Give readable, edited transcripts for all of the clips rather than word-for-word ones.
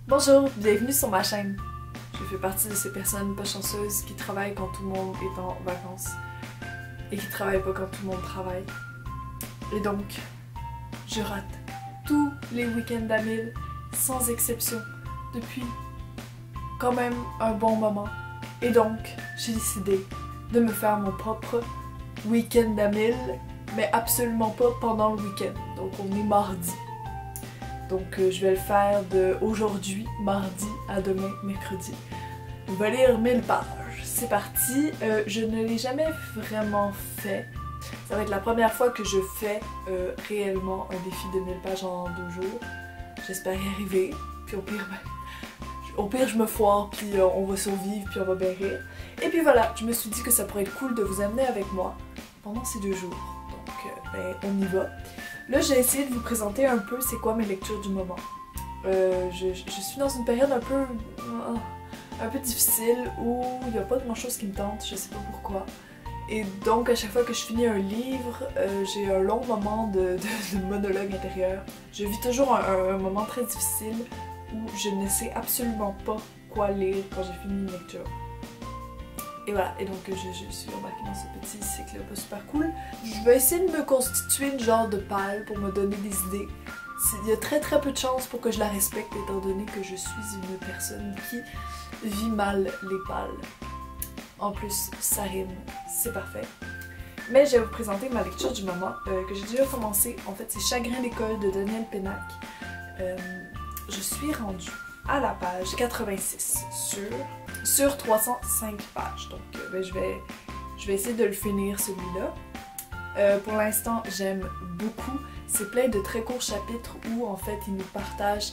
Bonjour, bienvenue sur ma chaîne. Je fais partie de ces personnes pas chanceuses qui travaillent quand tout le monde est en vacances et qui travaillent pas quand tout le monde travaille. Et donc, je rate tous les week-ends à 1000 sans exception depuis quand même un bon moment. Et donc, j'ai décidé de me faire mon propre week-end à 1000, mais absolument pas pendant le week-end. Donc on est mardi. Donc je vais le faire de aujourd'hui, mardi, à demain, mercredi. On va lire 1000 pages. C'est parti. Je ne l'ai jamais vraiment fait. Ça va être la première fois que je fais réellement un défi de 1000 pages en 2 jours. J'espère y arriver. Puis au pire je me foire, puis on va survivre, puis on va bien rire. Et puis voilà, je me suis dit que ça pourrait être cool de vous amener avec moi pendant ces 2 jours. Donc on y va. Là, j'ai essayé de vous présenter un peu c'est quoi mes lectures du moment. Je suis dans une période un peu difficile où il n'y a pas grand chose qui me tente, je sais pas pourquoi. Et donc à chaque fois que je finis un livre, j'ai un long moment de monologue intérieur. Je vis toujours un moment très difficile où je ne sais absolument pas quoi lire quand j'ai fini une lecture. Et voilà, et donc je suis embarquée dans ce petit cycle pas super cool. Je vais essayer de me constituer une genre de pale pour me donner des idées. Il y a très peu de chances pour que je la respecte étant donné que je suis une personne qui vit mal les pales. En plus, ça rime, c'est parfait. Mais je vais vous présenter ma lecture du moment que j'ai déjà commencé. En fait, c'est Chagrin d'école de Daniel Pénac. Je suis rendue à la page 86 sur 305 pages. Donc je vais essayer de le finir celui-là. Pour l'instant, j'aime beaucoup. C'est plein de très courts chapitres où en fait il nous partage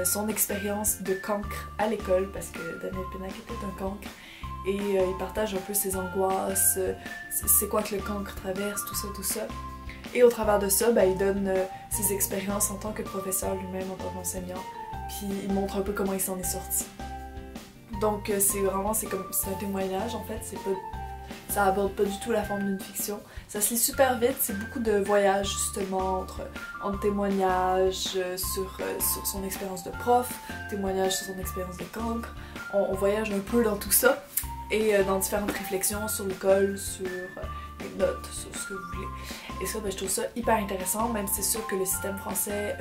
son expérience de cancre à l'école parce que Daniel Pénac était un cancre. Et il partage un peu ses angoisses, c'est quoi que le cancre traverse, tout ça. Et au travers de ça, il donne ses expériences en tant que professeur lui-même, en tant qu'enseignant. Puis il montre un peu comment il s'en est sorti. Donc c'est un témoignage en fait, ça aborde pas du tout la forme d'une fiction. Ça se lit super vite, c'est beaucoup de voyages justement entre témoignages sur son expérience de prof, témoignages sur son expérience de cancre. On voyage un peu dans tout ça et dans différentes réflexions sur l'école, sur les notes, sur ce que vous voulez. Et ça, je trouve ça hyper intéressant, même si c'est sûr que le système français,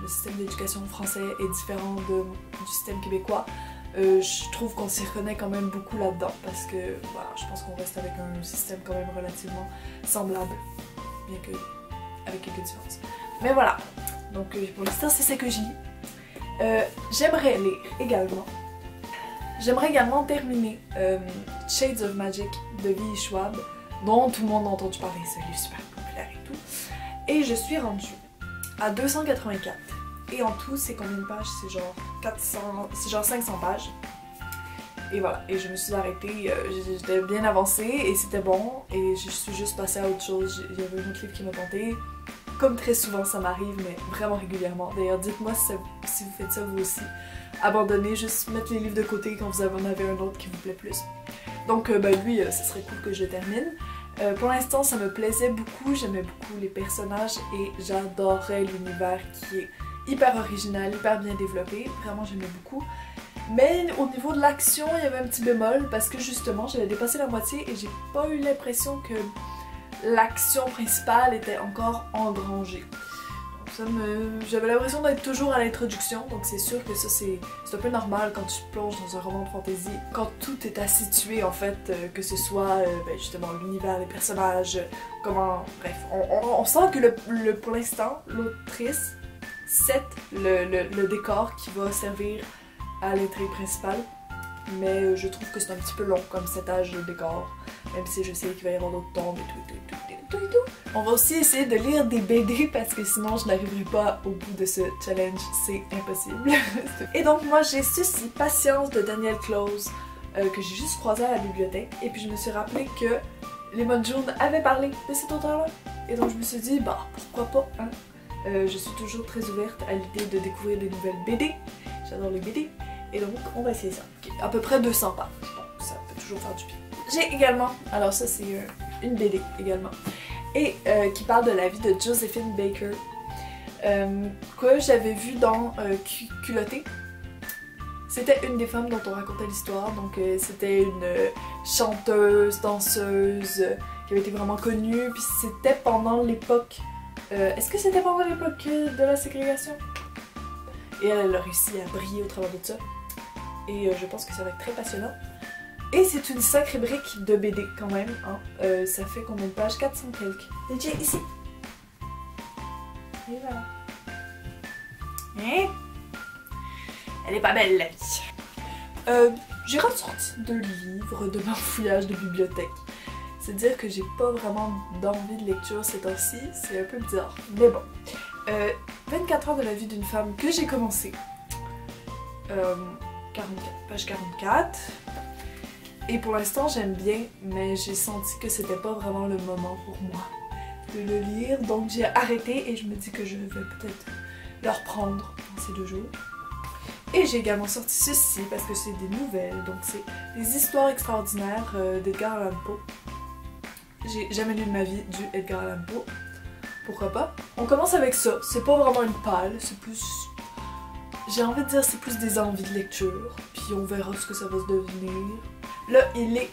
le système d'éducation français est différent du système québécois. Je trouve qu'on s'y reconnaît quand même beaucoup là-dedans parce que voilà, je pense qu'on reste avec un système quand même relativement semblable, bien que avec quelques différences. Mais voilà, donc pour l'instant c'est ce que je lis. J'aimerais lire également. J'aimerais également terminer Shades of Magic de V.E. Schwab, dont tout le monde a entendu parler, c'est un livre super populaire et tout. Et je suis rendue à 284. Et en tout, c'est combien de pages? C'est genre 500 pages. Et voilà, et je me suis arrêtée, j'étais bien avancée et c'était bon. Et je suis juste passée à autre chose, il y avait un autre livre qui m'a tenté. Comme très souvent ça m'arrive, mais vraiment régulièrement. D'ailleurs, dites-moi si vous faites ça vous aussi. Abandonner, juste mettre les livres de côté quand vous en avez un autre qui vous plaît plus. Donc lui, ce serait cool que je termine. Pour l'instant, ça me plaisait beaucoup, j'aimais beaucoup les personnages et j'adorais l'univers qui est hyper original, hyper bien développé, vraiment j'aimais beaucoup. Mais au niveau de l'action, il y avait un petit bémol parce que justement, j'avais dépassé la moitié et j'ai pas eu l'impression que l'action principale était encore engrangée. J'avais l'impression d'être toujours à l'introduction, donc c'est sûr que ça c'est un peu normal quand tu plonges dans un roman de fantasy. Quand tout est à situer en fait, que ce soit justement l'univers, les personnages, comment... Bref, on sent que pour l'instant, l'autrice set le décor qui va servir à l'intrigue principale. Mais je trouve que c'est un petit peu long comme setage de décor, même si je sais qu'il va y avoir d'autres tombes et tout. On va aussi essayer de lire des BD parce que sinon je n'arriverai pas au bout de ce challenge, c'est impossible. Et donc moi j'ai ceci, Patience de Daniel Close, que j'ai juste croisé à la bibliothèque et puis je me suis rappelé que Lemon June avait parlé de cet auteur-là. Et donc je me suis dit, pourquoi pas, hein? Je suis toujours très ouverte à l'idée de découvrir des nouvelles BD, j'adore les BD. Et donc on va essayer ça. Okay. À peu près 200 pages, bon, ça peut toujours faire du bien. J'ai également, alors ça c'est une BD également, et qui parle de la vie de Josephine Baker, que j'avais vu dans Culottée. C'était une des femmes dont on racontait l'histoire, donc c'était une chanteuse, danseuse qui avait été vraiment connue, puis c'était pendant l'époque... Est-ce que c'était pendant l'époque de la ségrégation? Et elle a réussi à briller au travers de ça. Et je pense que ça va être très passionnant. Et c'est une sacrée brique de BD quand même. Hein. Ça fait combien de pages? 400 quelques. Et tiens, ici. Et voilà. Et... elle est pas belle la vie. J'ai ressorti 2 livres de mon fouillage de bibliothèque. C'est dire que j'ai pas vraiment d'envie de lecture ces temps-ci. C'est un peu bizarre. Mais bon. 24 heures de la vie d'une femme que j'ai commencé. Page 44. Et pour l'instant j'aime bien, mais j'ai senti que c'était pas vraiment le moment pour moi de le lire, donc j'ai arrêté et je me dis que je vais peut-être le reprendre dans ces 2 jours. Et j'ai également sorti ceci parce que c'est des nouvelles, donc c'est des histoires extraordinaires d'Edgar Allan Poe. J'ai jamais lu de ma vie du Edgar Allan Poe, pourquoi pas. On commence avec ça, c'est pas vraiment une palle, c'est plus... j'ai envie de dire c'est plus des envies de lecture, puis on verra ce que ça va se devenir. Là, il est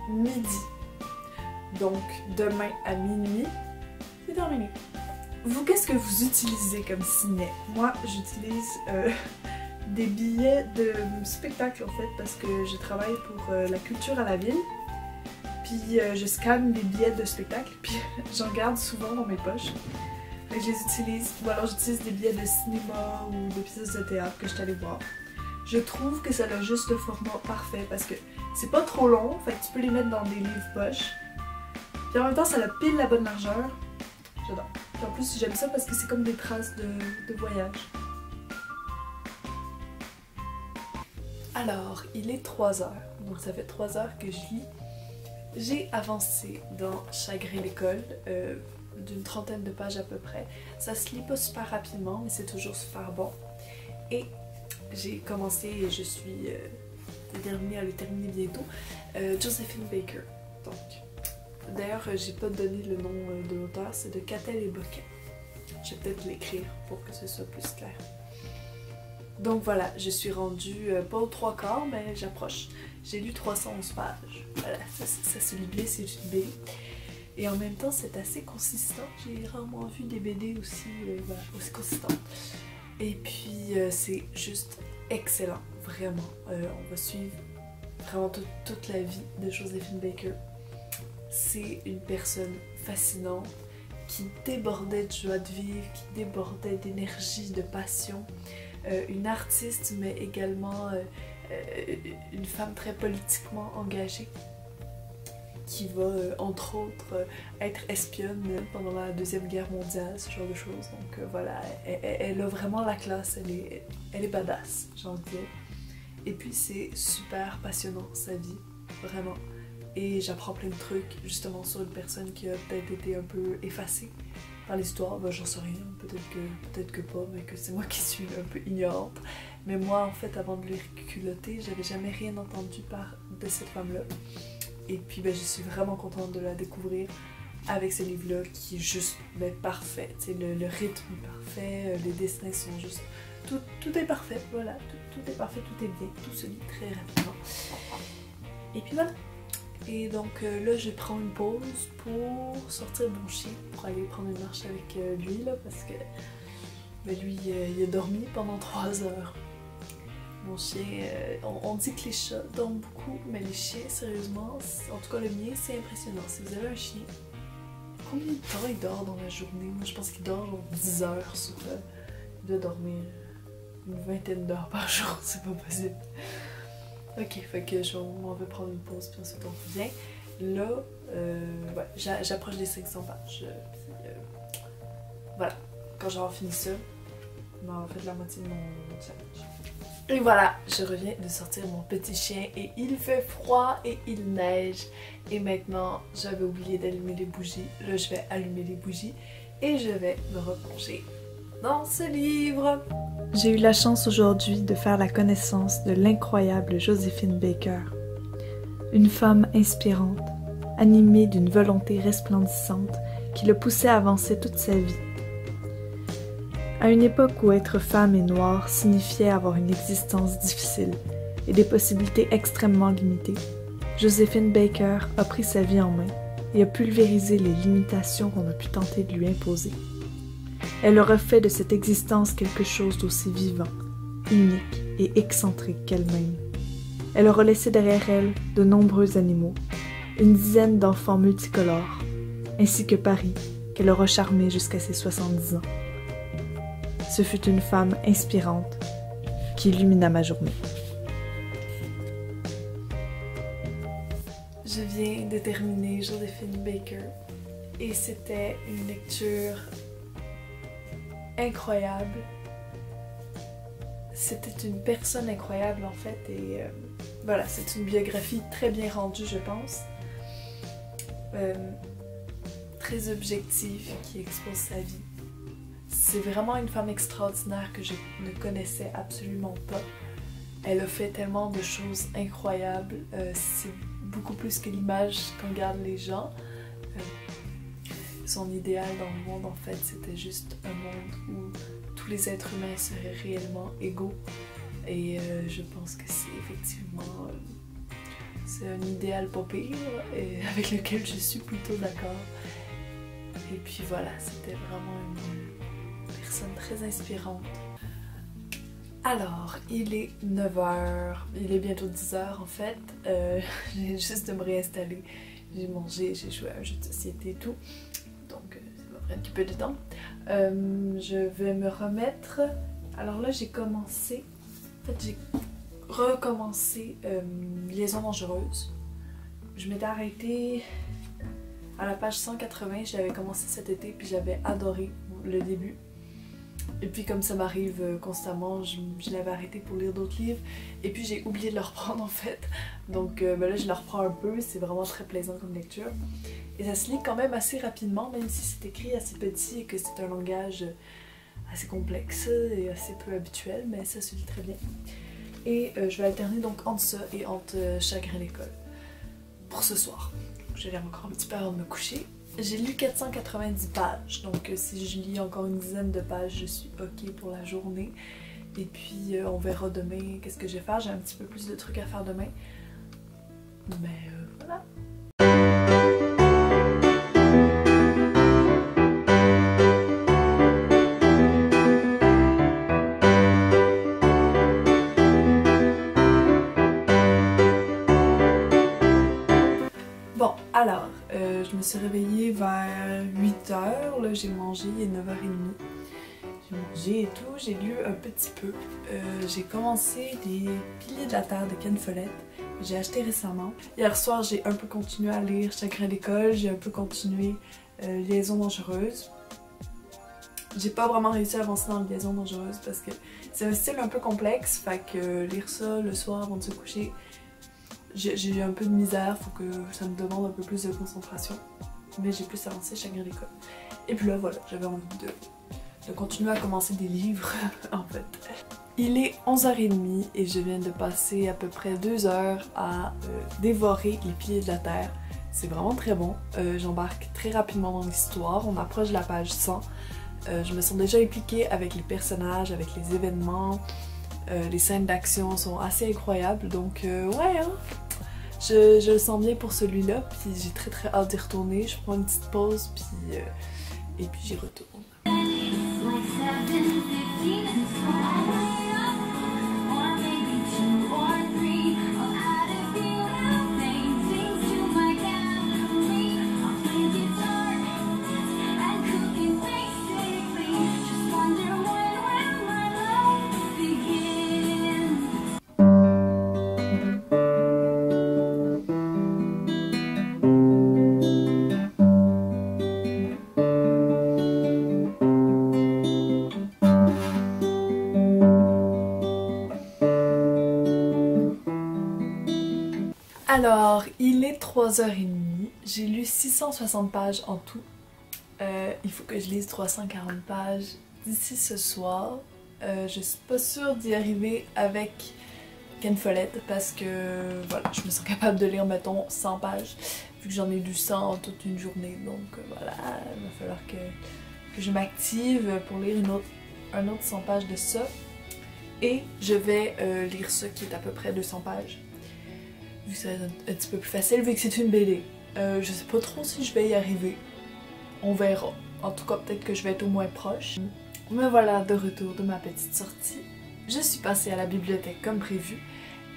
midi. Donc, demain à minuit, c'est terminé. Vous, qu'est-ce que vous utilisez comme ciné? Moi, j'utilise des billets de spectacle, en fait, parce que je travaille pour la culture à la ville. Puis, je scanne des billets de spectacle, puis j'en garde souvent dans mes poches. Et je les utilise, ou alors j'utilise des billets de cinéma ou de pièces de théâtre que je suis allée voir. Je trouve que ça a juste le format parfait parce que c'est pas trop long, fait que tu peux les mettre dans des livres poches. Puis en même temps, ça a pile la bonne largeur. J'adore. Puis en plus, j'aime ça parce que c'est comme des traces de voyage. Alors, il est 3 heures, donc ça fait 3 heures que je lis. J'ai avancé dans Chagrin l'école, d'une 30aine de pages à peu près. Ça se lit pas super rapidement, mais c'est toujours super bon. Et j'ai commencé et je suis déterminée à le terminer bientôt. Josephine Baker. Donc, d'ailleurs, j'ai pas donné le nom de l'auteur, c'est de Catel et Boquet. Je vais peut-être l'écrire pour que ce soit plus clair. Donc voilà, je suis rendue pas aux 3/4, mais j'approche. J'ai lu 311 pages. Voilà, ça se lit bien, c'est une BD. Et en même temps, c'est assez consistant. J'ai rarement vu des BD aussi, voilà, aussi consistantes. Et puis c'est juste excellent, vraiment. On va suivre vraiment toute la vie de Josephine Baker. C'est une personne fascinante qui débordait de joie de vivre, qui débordait d'énergie, de passion. Une artiste, mais également une femme très politiquement engagée qui va, entre autres, être espionne pendant la Deuxième Guerre mondiale, ce genre de choses. Donc voilà, elle a vraiment la classe, elle est badass, j'ai envie de dire. Et puis c'est super passionnant, sa vie, vraiment. Et j'apprends plein de trucs, justement, sur une personne qui a peut-être été un peu effacée par l'histoire. Ben, j'en sais rien, peut-être que pas, mais que c'est moi qui suis un peu ignorante. Mais moi, en fait, avant de lire Culottée, j'avais jamais rien entendu de cette femme-là. Et puis ben, je suis vraiment contente de la découvrir avec ce livre-là qui est juste parfait. Le rythme est parfait, les dessins sont juste... Tout est parfait, voilà. Tout est parfait, tout est bien, tout se lit très rapidement. Et puis voilà. Et donc là, je prends une pause pour sortir mon chien, pour aller prendre une marche avec lui, là, parce que ben, lui, il a dormi pendant 3 heures. Mon chien, on dit que les chats dorment beaucoup, mais les chiens, sérieusement, en tout cas le mien, c'est impressionnant. Si vous avez un chien, combien de temps il dort dans la journée? Moi, je pense qu'il dort genre 10 heures sur... il doit dormir une 20aine d'heures par jour, c'est pas possible. Ok, fait que on va prendre une pause, puis ensuite on revient. Là, ouais, j'approche des 500 pages. Voilà, quand j'aurai fini ça, on aura fait la moitié de mon challenge. Et voilà, je reviens de sortir mon petit chien et il fait froid et il neige. Et maintenant, j'avais oublié d'allumer les bougies. Là, je vais allumer les bougies et je vais me replonger dans ce livre. J'ai eu la chance aujourd'hui de faire la connaissance de l'incroyable Josephine Baker. Une femme inspirante, animée d'une volonté resplendissante qui le poussait à avancer toute sa vie. À une époque où être femme et noire signifiait avoir une existence difficile et des possibilités extrêmement limitées, Joséphine Baker a pris sa vie en main et a pulvérisé les limitations qu'on a pu tenter de lui imposer. Elle aura fait de cette existence quelque chose d'aussi vivant, unique et excentrique qu'elle-même. Elle aura laissé derrière elle de nombreux animaux, une dizaine d'enfants multicolores, ainsi que Paris, qu'elle aura charmé jusqu'à ses 70 ans. Ce fut une femme inspirante qui illumina ma journée. Je viens de terminer Joséphine Baker et c'était une lecture incroyable. C'était une personne incroyable en fait et voilà, c'est une biographie très bien rendue je pense. Très objective qui expose sa vie. C'est vraiment une femme extraordinaire que je ne connaissais absolument pas. Elle a fait tellement de choses incroyables. C'est beaucoup plus que l'image qu'en gardent les gens. Son idéal dans le monde, en fait, c'était juste un monde où tous les êtres humains seraient réellement égaux. Et je pense que c'est effectivement... c'est un idéal pas pire et avec lequel je suis plutôt d'accord. Et puis voilà, c'était vraiment une personne très inspirante. Alors, il est 9h, il est bientôt 10h en fait. Je viens juste de me réinstaller. J'ai mangé, j'ai joué à un jeu de société et tout. Donc ça va prendre un petit peu de temps. Je vais me remettre... Alors là j'ai commencé... En fait j'ai recommencé Liaison dangereuse. Je m'étais arrêtée à la page 180, je l'avais commencé cet été puis j'avais adoré le début. Et puis comme ça m'arrive constamment, je l'avais arrêté pour lire d'autres livres et puis j'ai oublié de le reprendre en fait. Donc là je le reprends un peu, c'est vraiment très plaisant comme lecture. Et ça se lit quand même assez rapidement, même si c'est écrit assez petit et que c'est un langage assez complexe et assez peu habituel, mais ça se lit très bien. Et je vais alterner donc entre ça et entre Chagrin d'école pour ce soir. J'ai l'air encore un petit peu avant de me coucher. J'ai lu 490 pages, donc si je lis encore une dizaine de pages, je suis ok pour la journée. Et puis on verra demain qu'est-ce que je vais faire. J'ai un petit peu plus de trucs à faire demain. Mais voilà. Bon, alors, je me suis réveillée vers 8h, là j'ai mangé, il est 9h30. J'ai mangé et tout, j'ai lu un petit peu. J'ai commencé des Piliers de la Terre de Ken Follett, que j'ai acheté récemment. Hier soir, j'ai un peu continué à lire Chagrin d'école, j'ai un peu continué Liaison dangereuse. J'ai pas vraiment réussi à avancer dans Liaison dangereuse parce que c'est un style un peu complexe, fait que lire ça le soir avant de se coucher, j'ai eu un peu de misère, faut que ça me demande un peu plus de concentration. Mais j'ai plus avancé Chagrin d'école. Et puis là voilà, j'avais envie de continuer à commencer des livres en fait. Il est 11h30 et je viens de passer à peu près 2 heures à dévorer Les Piliers de la Terre. C'est vraiment très bon, j'embarque très rapidement dans l'histoire, on approche de la page 100. Je me sens déjà impliquée avec les personnages, avec les événements. Les scènes d'action sont assez incroyables, donc ouais, hein, je le sens bien pour celui-là, puis j'ai très hâte d'y retourner. Je prends une petite pause, puis et puis j'y retourne. Alors, il est 3h30, j'ai lu 660 pages en tout. Il faut que je lise 340 pages d'ici ce soir. Je suis pas sûre d'y arriver avec Ken Follett parce que voilà, je me sens capable de lire mettons 100 pages vu que j'en ai lu 100 en toute une journée. Donc voilà, il va falloir que je m'active pour lire une autre un autre 100 pages de ça. Et je vais lire ça qui est à peu près 200 pages. Vu que ça va être un petit peu plus facile, vu que c'est une BD. Je sais pas trop si je vais y arriver. On verra. En tout cas, peut-être que je vais être au moins proche. Me voilà de retour de ma petite sortie. Je suis passée à la bibliothèque comme prévu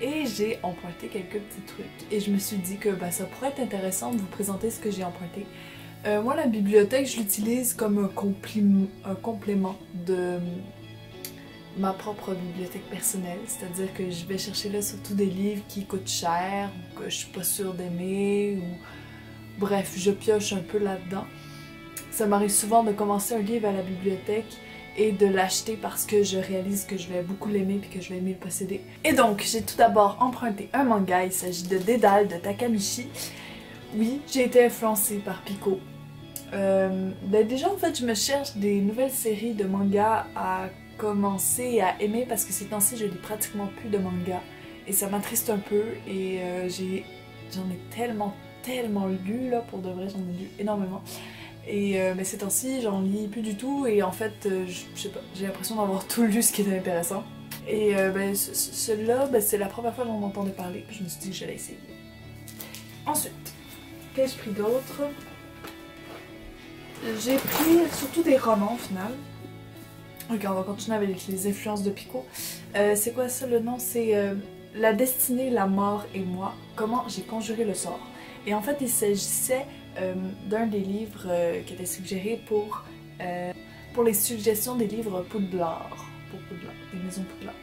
et j'ai emprunté quelques petits trucs. Et je me suis dit que ça pourrait être intéressant de vous présenter ce que j'ai emprunté. Moi, la bibliothèque, je l'utilise comme un complément de ma propre bibliothèque personnelle. C'est-à-dire que je vais chercher là surtout des livres qui coûtent cher, ou que je suis pas sûre d'aimer, ou bref, je pioche un peu là-dedans. Ça m'arrive souvent de commencer un livre à la bibliothèque et de l'acheter parce que je réalise que je vais beaucoup l'aimer et que je vais aimer le posséder. Et donc, j'ai tout d'abord emprunté un manga, il s'agit de Dédale de Takamichi. Oui, j'ai été influencée par Pico. Déjà, en fait, je me cherche des nouvelles séries de mangas à commencer et à aimer parce que ces temps-ci, je lis pratiquement plus de mangas. Et ça m'attriste un peu et j'en ai tellement lu, là, pour de vrai, j'en ai lu énormément. Et ces temps-ci, j'en lis plus du tout et en fait, je sais pas, j'ai l'impression d'avoir tout lu ce qui était intéressant. Et celui-là, c'est la première fois qu'on m'entendait parler, puis je me suis dit que j'allais essayer. Ensuite, qu'ai-je pris d'autre? J'ai pris surtout des romans au final. Ok, on va continuer avec les influences de Pico. C'est quoi ça le nom? C'est La destinée, la mort et moi. Comment j'ai conjuré le sort. Et en fait, il s'agissait d'un des livres qui était suggéré pour les suggestions des livres Poudlard. Pour Poudlard, des maisons Poudlard.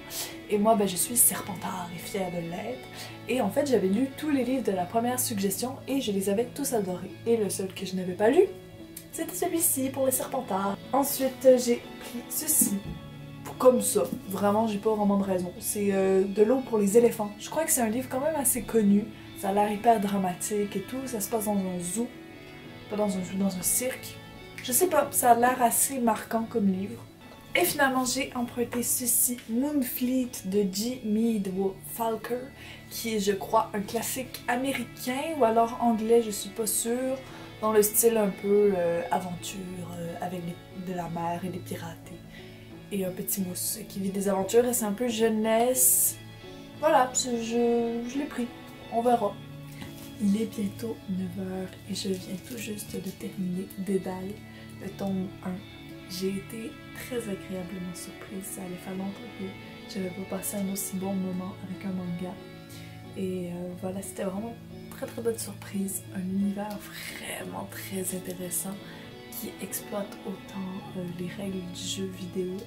Et moi, je suis Serpentard et fière de l'être. Et en fait, j'avais lu tous les livres de la première suggestion et je les avais tous adorés. Et le seul que je n'avais pas lu, c'était celui-ci pour les Serpentards. Ensuite, j'ai pris ceci. Comme ça. Vraiment, j'ai pas vraiment de raison. C'est de l'eau pour les éléphants. Je crois que c'est un livre quand même assez connu. Ça a l'air hyper dramatique et tout. Ça se passe dans un zoo. Pas dans un zoo, dans un cirque. Je sais pas, ça a l'air assez marquant comme livre. Et finalement, j'ai emprunté ceci, Moonfleet de G. Meadwell Falker, qui est, je crois, un classique américain ou alors anglais, je suis pas sûre. Dans le style un peu aventure, avec de la mer et des pirates et un petit mousse qui vit des aventures et c'est un peu jeunesse. Voilà, je l'ai pris, on verra. Il est bientôt 9 h et je viens tout juste de terminer Dédale, le tome 1. J'ai été très agréablement surprise, ça allait faire longtemps que j'avais pas passé un aussi bon moment avec un manga. Et voilà, c'était vraiment très bonne surprise, un univers vraiment très intéressant qui exploite autant les règles du jeu vidéo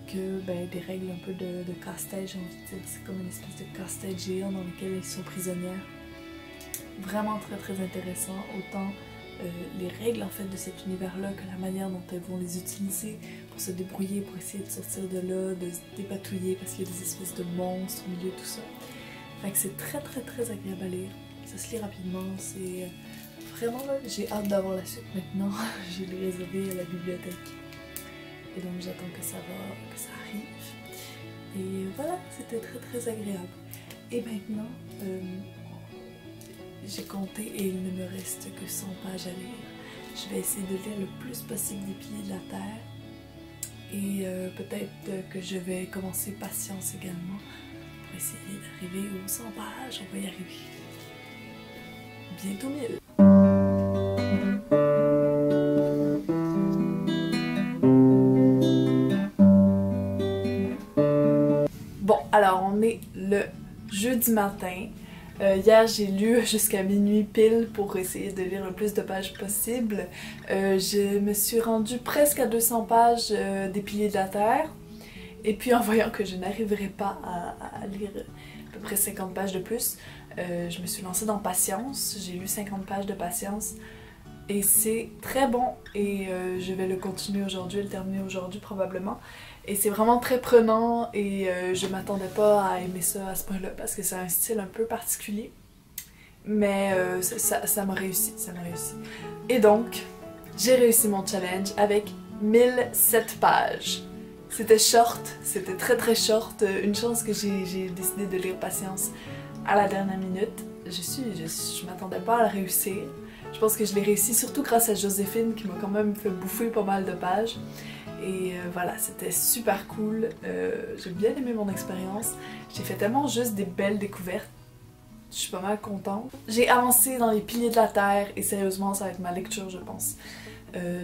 que des règles un peu de casse-tête, j'ai envie de dire. C'est comme une espèce de casse-tête géant dans lequel elles sont prisonnières. Vraiment très intéressant, autant les règles en fait de cet univers-là que la manière dont elles vont les utiliser pour se débrouiller, pour essayer de sortir de là, de se dépatouiller parce qu'il y a des espèces de monstres au milieu de tout ça. Fait que c'est très agréable à lire. Ça se lit rapidement, c'est vraiment là, j'ai hâte d'avoir la suite maintenant. Je l'ai réservé à la bibliothèque. Et donc j'attends que ça arrive. Et voilà, c'était très agréable. Et maintenant, j'ai compté et il ne me reste que 100 pages à lire. Je vais essayer de lire le plus possible des pieds de la terre. Et peut-être que je vais commencer Patience également pour essayer d'arriver aux 100 pages. On va y arriver. Bientôt 1000. Bon, alors on est le jeudi matin. Hier j'ai lu jusqu'à minuit pile pour essayer de lire le plus de pages possible. Je me suis rendue presque à 200 pages des Piliers de la Terre. Et puis en voyant que je n'arriverais pas à lire à peu près 50 pages de plus, je me suis lancée dans Patience. J'ai lu 50 pages de Patience et c'est très bon et je vais le continuer aujourd'hui, le terminer aujourd'hui probablement. Et c'est vraiment très prenant et je m'attendais pas à aimer ça à ce point-là parce que c'est un style un peu particulier. Mais ça m'a réussi, Et donc, j'ai réussi mon challenge avec 1007 pages. C'était short, c'était très short. Une chance que j'ai décidé de lire Patience à la dernière minute. Je m'attendais pas à la réussir. Je pense que je l'ai réussi surtout grâce à Joséphine qui m'a quand même fait bouffer pas mal de pages. Et voilà, c'était super cool. J'ai bien aimé mon expérience. J'ai fait tellement juste des belles découvertes. Je suis pas mal contente. J'ai avancé dans les piliers de la Terre et sérieusement, ça va être ma lecture, je pense.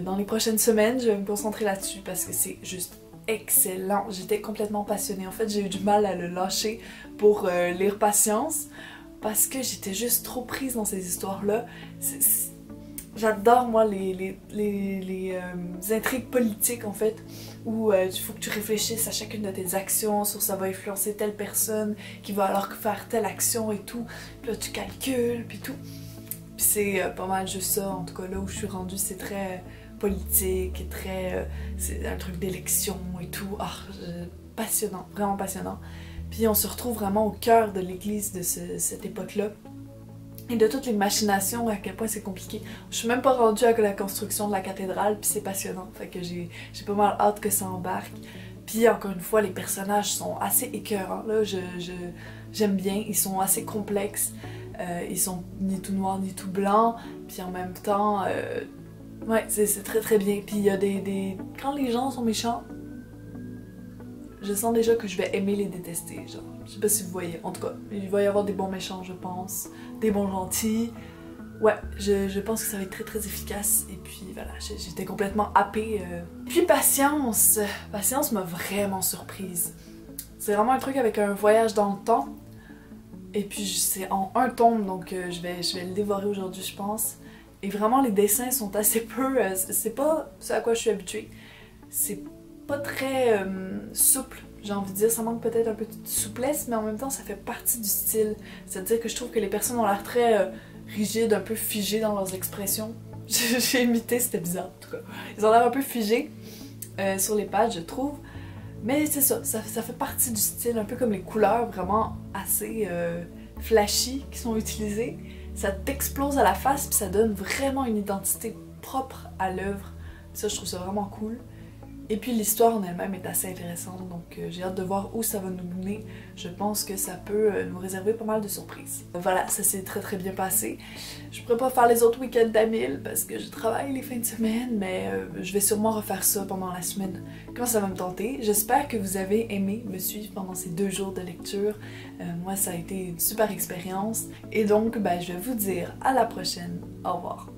Dans les prochaines semaines, je vais me concentrer là-dessus parce que c'est juste excellent. J'étais complètement passionnée. En fait, j'ai eu du mal à le lâcher pour lire Patience parce que j'étais juste trop prise dans ces histoires-là. J'adore, moi, les intrigues politiques, en fait, où il faut que tu réfléchisses à chacune de tes actions, sur ça va influencer telle personne qui va alors faire telle action et tout. Puis là, tu calcules, puis tout. Puis c'est pas mal juste ça, en tout cas, là où je suis rendue, c'est très politique et très... c'est un truc d'élection et tout. Ah, passionnant, vraiment passionnant. Puis on se retrouve vraiment au cœur de l'église de cette époque-là. Et de toutes les machinations, à quel point c'est compliqué. Je suis même pas rendue à la construction de la cathédrale, puis c'est passionnant. Fait que j'ai pas mal hâte que ça embarque. Puis encore une fois, les personnages sont assez écœurants. Là, j'aime bien, ils sont assez complexes. Ils sont ni tout noirs ni tout blancs. Puis en même temps, ouais, c'est très très bien. Puis il y a quand les gens sont méchants, je sens déjà que je vais aimer les détester, genre. Je sais pas si vous voyez. En tout cas, il va y avoir des bons méchants, je pense. Des bons gentils. Ouais, je pense que ça va être très très efficace. Et puis voilà, j'étais complètement happée. Puis Patience. Patience m'a vraiment surprise. C'est vraiment un truc avec un voyage dans le temps. Et puis c'est en un tome, donc je vais le dévorer aujourd'hui, je pense. Et vraiment, les dessins sont assez peu... c'est pas ce à quoi je suis habituée. C'est pas très souple, j'ai envie de dire. Ça manque peut-être un peu de souplesse, mais en même temps, ça fait partie du style. C'est-à-dire que je trouve que les personnes ont l'air très rigides, un peu figées dans leurs expressions. J'ai imité, c'était bizarre en tout cas. Ils ont l'air un peu figés sur les pages, je trouve. Mais c'est ça fait partie du style, un peu comme les couleurs vraiment assez flashy qui sont utilisées. Ça t'explose à la face, puis ça donne vraiment une identité propre à l'œuvre. Ça, je trouve ça vraiment cool. Et puis l'histoire en elle-même est assez intéressante, donc j'ai hâte de voir où ça va nous mener. Je pense que ça peut nous réserver pas mal de surprises. Voilà, ça s'est très très bien passé. Je pourrais pas faire les autres week-ends d'Amil parce que je travaille les fins de semaine, mais je vais sûrement refaire ça pendant la semaine quand ça va me tenter. J'espère que vous avez aimé me suivre pendant ces 2 jours de lecture. Moi, ça a été une super expérience. Et donc, je vais vous dire à la prochaine. Au revoir.